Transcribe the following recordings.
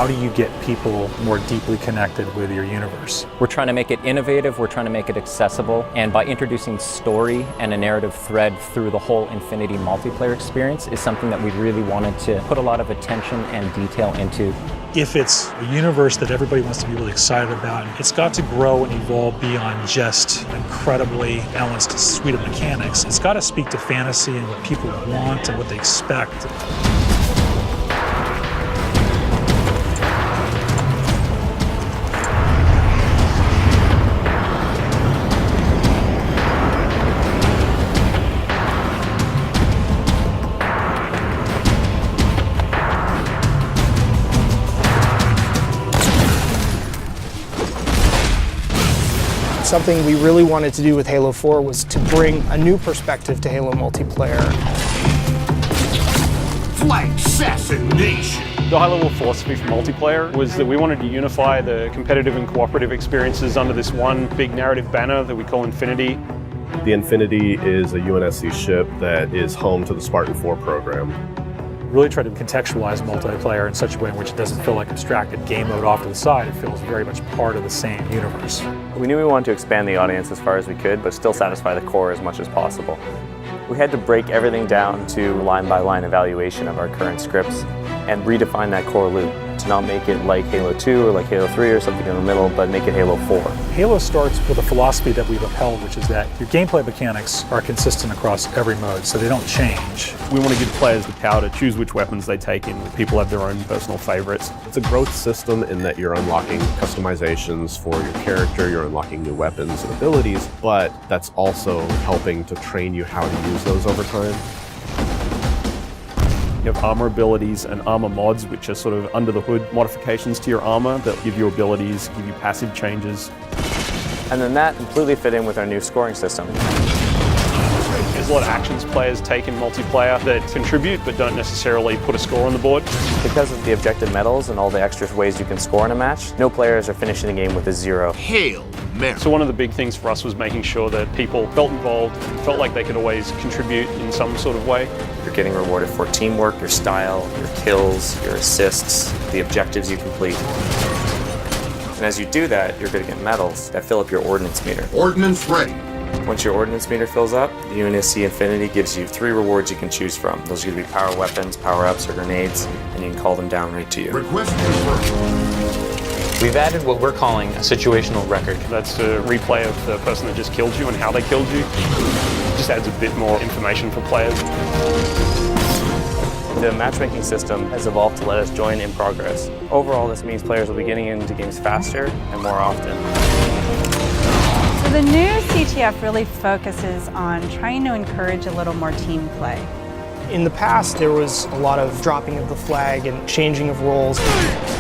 how do you get people more deeply connected with your universe? We're trying to make it innovative, we're trying to make it accessible, and by introducing story and a narrative thread through the whole Infinity multiplayer experience is something that we really wanted to put a lot of attention and detail into. If it's a universe that everybody wants to be really excited about, it's got to grow and evolve beyond just an incredibly balanced suite of mechanics. It's got to speak to fantasy and what people want and what they expect. Something we really wanted to do with Halo 4 was to bring a new perspective to Halo multiplayer. Flight assassination! The high-level philosophy for multiplayer was that we wanted to unify the competitive and cooperative experiences under this one big narrative banner that we call Infinity. The Infinity is a UNSC ship that is home to the Spartan 4 program. Really try to contextualize multiplayer in such a way in which it doesn't feel like abstracted game mode off to the side. It feels very much part of the same universe. We knew we wanted to expand the audience as far as we could, but still satisfy the core as much as possible. We had to break everything down to line-by-line evaluation of our current scripts and redefine that core loop to not make it like Halo 2 or like Halo 3 or something in the middle, but make it Halo 4. Halo starts with a philosophy that we've upheld, which is that your gameplay mechanics are consistent across every mode, so they don't change. We want to give players the power to choose which weapons they take in. People have their own personal favorites. It's a growth system in that you're unlocking customizations for your character, you're unlocking new weapons and abilities, but that's also helping to train you how to use those over time. You have armor abilities and armor mods, which are sort of under the hood modifications to your armor that give you abilities, give you passive changes. And then that completely fit in with our new scoring system. There's a lot of actions players take in multiplayer that contribute but don't necessarily put a score on the board. Because of the objective medals and all the extra ways you can score in a match, no players are finishing the game with a 0. Hail Mary. So one of the big things for us was making sure that people felt involved, felt like they could always contribute in some sort of way. You're getting rewarded for teamwork, your style, your kills, your assists, the objectives you complete. And as you do that, you're going to get medals that fill up your ordnance meter. Ordnance ready. Once your ordnance meter fills up, the UNSC Infinity gives you 3 rewards you can choose from. Those are going to be power weapons, power-ups, or grenades, and you can call them down right to you. Request confirmed. We've added what we're calling a situational record. That's a replay of the person that just killed you and how they killed you. It just adds a bit more information for players. The matchmaking system has evolved to let us join in progress. Overall, this means players will be getting into games faster and more often. So the new CTF really focuses on trying to encourage a little more team play. In the past, there was a lot of dropping of the flag and changing of roles.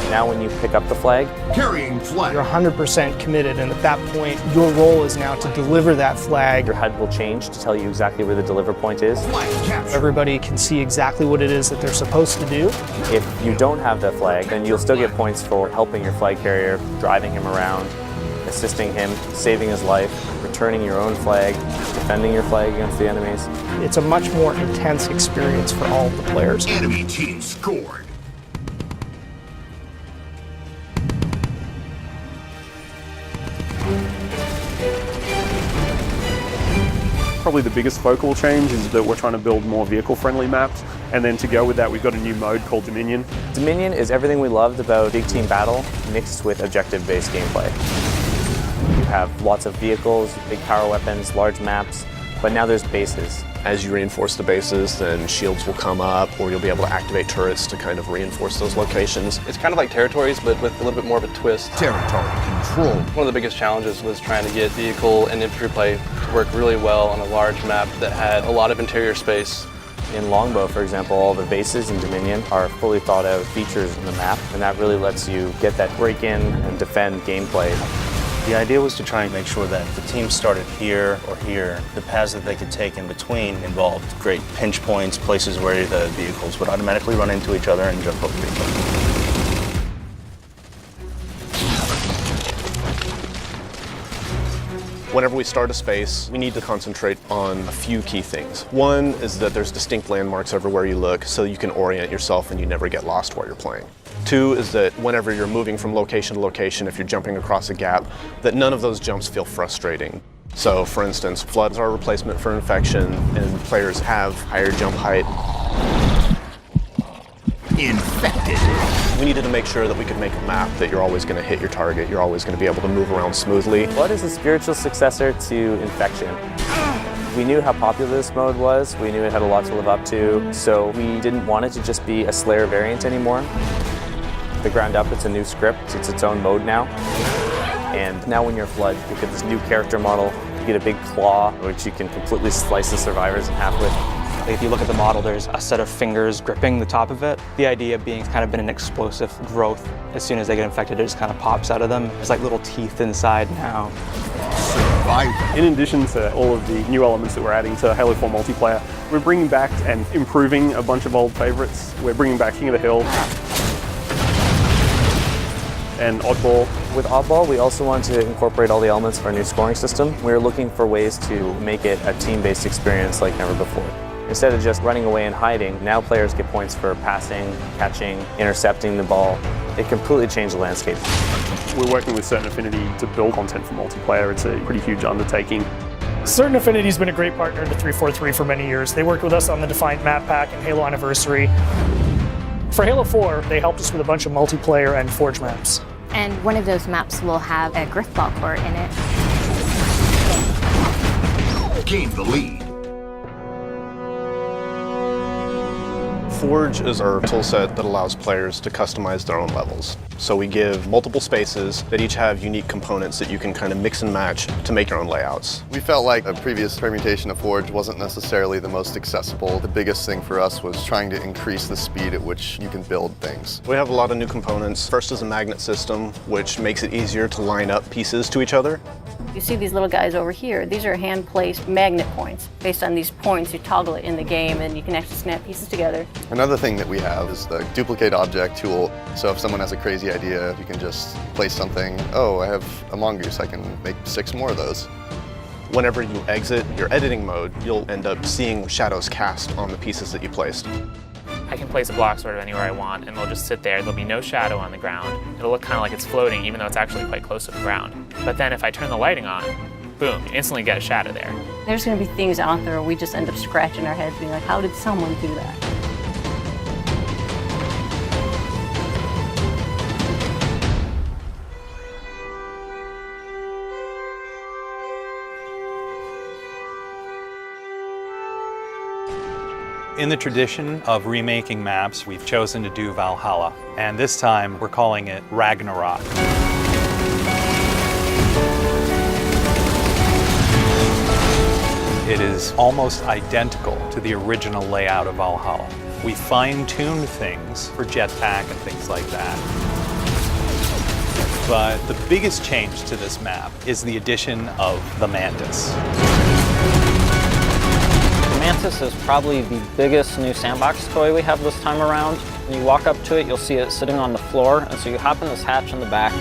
Now when you pick up the flag, Carrying flag. You're 100% committed, and at that point, your role is now to deliver that flag. your HUD will change to tell you exactly where the deliver point is. Flag capture. Everybody can see exactly what it is that they're supposed to do. If you don't have that flag, then you'll still get points for helping your flag carrier, driving him around, assisting him, saving his life, returning your own flag, defending your flag against the enemies. It's a much more intense experience for all of the players. Enemy team scored. Probably the biggest focal change is that we're trying to build more vehicle-friendly maps, and then to go with that we've got a new mode called Dominion. Dominion is everything we loved about big team battle mixed with objective-based gameplay. You have lots of vehicles, big power weapons, large maps, but now there's bases. As you reinforce the bases, then shields will come up, or you'll be able to activate turrets to kind of reinforce those locations. It's kind of like territories, but with a little bit more of a twist. Territory control. One of the biggest challenges was trying to get vehicle and infantry play to work really well on a large map that had a lot of interior space. In Longbow, for example, all the bases in Dominion are fully thought out features in the map, and that really lets you get that break-in and defend gameplay. The idea was to try and make sure that the team started here or here. The paths that they could take in between involved great pinch points, places where the vehicles would automatically run into each other and jump over each other. Whenever we start a space, we need to concentrate on a few key things. One is that there's distinct landmarks everywhere you look so you can orient yourself and you never get lost while you're playing. Two is that whenever you're moving from location to location, if you're jumping across a gap, that none of those jumps feel frustrating. So for instance, floods are a replacement for infection and players have higher jump height. Infected. We needed to make sure that we could make a map that you're always going to hit your target, you're always going to be able to move around smoothly. Flood is a spiritual successor to Infection. We knew how popular this mode was, we knew it had a lot to live up to, so we didn't want it to just be a Slayer variant anymore. The ground up, it's a new script, it's its own mode now. And now when you're Flood, you get this new character model, you get a big claw, which you can completely slice the survivors in half with. If you look at the model, there's a set of fingers gripping the top of it. The idea being it's kind of been an explosive growth. As soon as they get infected, it just kind of pops out of them. There's like little teeth inside now. Survivor. In addition to all of the new elements that we're adding to Halo 4 multiplayer, we're bringing back and improving a bunch of old favorites. We're bringing back King of the Hill and Oddball. With Oddball, we also wanted to incorporate all the elements of our new scoring system. We were looking for ways to make it a team-based experience like never before. Instead of just running away and hiding, now players get points for passing, catching, intercepting the ball. It completely changed the landscape. We're working with Certain Affinity to build content for multiplayer. It's a pretty huge undertaking. Certain Affinity has been a great partner to 343 for many years. They worked with us on the Defiant Map Pack and Halo Anniversary. For Halo 4, they helped us with a bunch of multiplayer and Forge maps. And one of those maps will have a Griffball core in it. Gain the lead. Forge is our toolset that allows players to customize their own levels. So we give multiple spaces that each have unique components that you can kind of mix and match to make your own layouts. We felt like a previous permutation of Forge wasn't necessarily the most accessible. The biggest thing for us was trying to increase the speed at which you can build things. We have a lot of new components. First is a magnet system, which makes it easier to line up pieces to each other. You see these little guys over here. These are hand-placed magnet points. Based on these points, you toggle it in the game and you can actually snap pieces together. Another thing that we have is the duplicate object tool. So if someone has a crazy idea, you can just place something. Oh, I have a mongoose. I can make 6 more of those. Whenever you exit your editing mode, you'll end up seeing shadows cast on the pieces that you placed. I can place a block sort of anywhere I want, and they'll just sit there. There'll be no shadow on the ground. It'll look kind of like it's floating, even though it's actually quite close to the ground. But then if I turn the lighting on, boom, you instantly get a shadow there. There's going to be things out there where we just end up scratching our heads being like, how did someone do that? In the tradition of remaking maps, we've chosen to do Valhalla, and this time we're calling it Ragnarok. It is almost identical to the original layout of Valhalla. We fine-tuned things for jetpack and things like that. But the biggest change to this map is the addition of the Mantis. Mantis is probably the biggest new sandbox toy we have this time around. When you walk up to it, you'll see it sitting on the floor, and so you hop in this hatch in the back.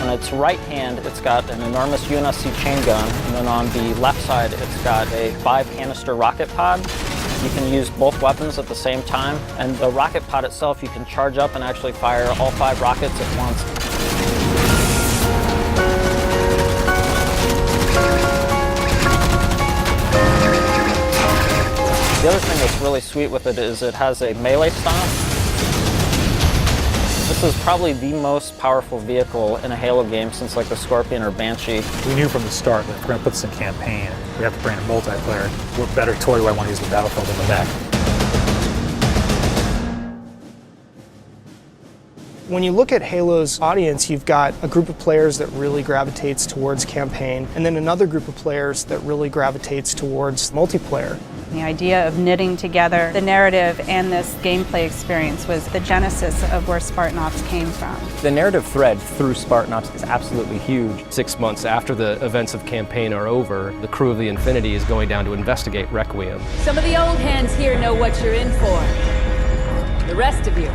On its right hand, it's got an enormous UNSC chain gun, and then on the left side, it's got a 5-canister rocket pod. You can use both weapons at the same time, and the rocket pod itself, you can charge up and actually fire all 5 rockets at once. The other thing that's really sweet with it is it has a melee stomp. This is probably the most powerful vehicle in a Halo game since like the Scorpion or Banshee. We knew from the start that if we're going to put this in campaign, we have to bring in multiplayer. What better toy do I want to use the Battlefield in the back? When you look at Halo's audience, you've got a group of players that really gravitates towards campaign, and then another group of players that really gravitates towards multiplayer. The idea of knitting together the narrative and this gameplay experience was the genesis of where Spartan Ops came from. The narrative thread through Spartan Ops is absolutely huge. 6 months after the events of campaign are over, the crew of the Infinity is going down to investigate Requiem. Some of the old hands here know what you're in for. The rest of you,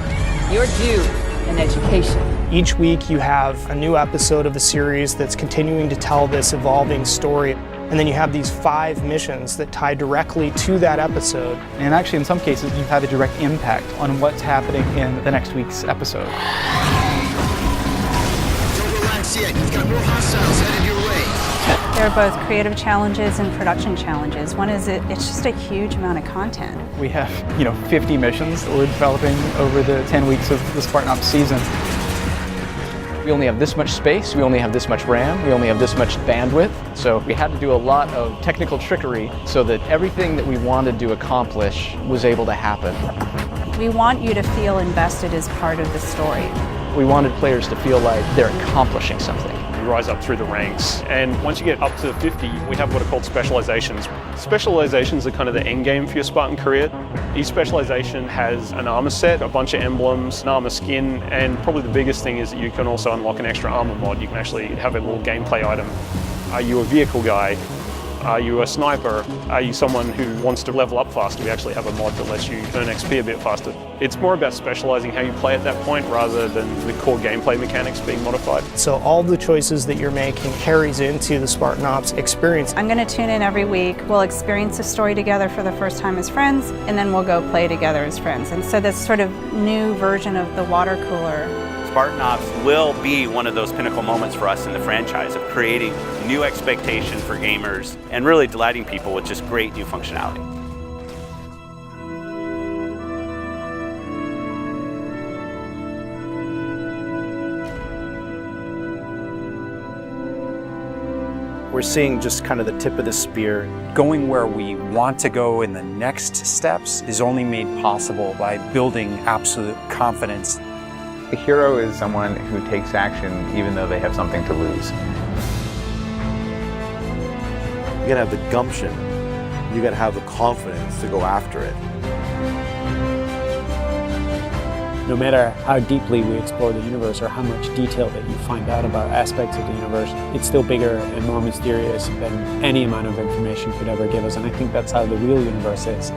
you're due an education. Each week you have a new episode of a series that's continuing to tell this evolving story. And then you have these 5 missions that tie directly to that episode. And actually, in some cases, you've had a direct impact on what's happening in the next week's episode. Don't relax yet. You've got more hostiles headed your way. There are both creative challenges and production challenges. One is it's just a huge amount of content. We have, 50 missions that we're developing over the 10 weeks of the Spartan Ops season. We only have this much space, we only have this much RAM, we only have this much bandwidth. So we had to do a lot of technical trickery so that everything that we wanted to accomplish was able to happen. We want you to feel invested as part of the story. We wanted players to feel like they're accomplishing something. You rise up through the ranks, and once you get up to 50, we have what are called specializations. Specializations are kind of the end game for your Spartan career. Each specialization has an armor set, a bunch of emblems, an armor skin, and probably the biggest thing is that you can also unlock an extra armor mod. You can actually have a little gameplay item. Are you a vehicle guy? Are you a sniper? Are you someone who wants to level up faster? We actually have a mod that lets you earn XP a bit faster. It's more about specializing how you play at that point rather than the core gameplay mechanics being modified. So all the choices that you're making carries into the Spartan Ops experience. I'm going to tune in every week. We'll experience a story together for the first time as friends, and then we'll go play together as friends. And so this sort of new version of the water cooler. Spartan Ops will be one of those pinnacle moments for us in the franchise of creating new expectation for gamers and really delighting people with just great new functionality. We're seeing just kind of the tip of the spear. Going where we want to go in the next steps is only made possible by building absolute confidence. A hero is someone who takes action even though they have something to lose. You gotta have the gumption. You gotta have the confidence to go after it. No matter how deeply we explore the universe or how much detail that you find out about aspects of the universe, it's still bigger and more mysterious than any amount of information could ever give us. And I think that's how the real universe is.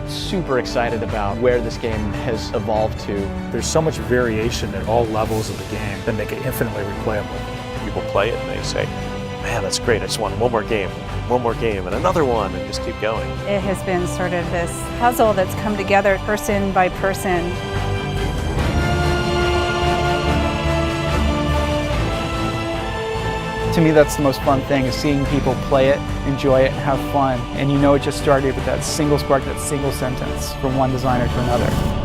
Super excited about where this game has evolved to. There's so much variation at all levels of the game that make it infinitely replayable. People play it and they say, man, that's great, I just want one more game, and another one, and just keep going. It has been sort of this puzzle that's come together person by person. To me, that's the most fun thing, is seeing people play it, enjoy it, and have fun. And it just started with that single spark, that single sentence from one designer to another.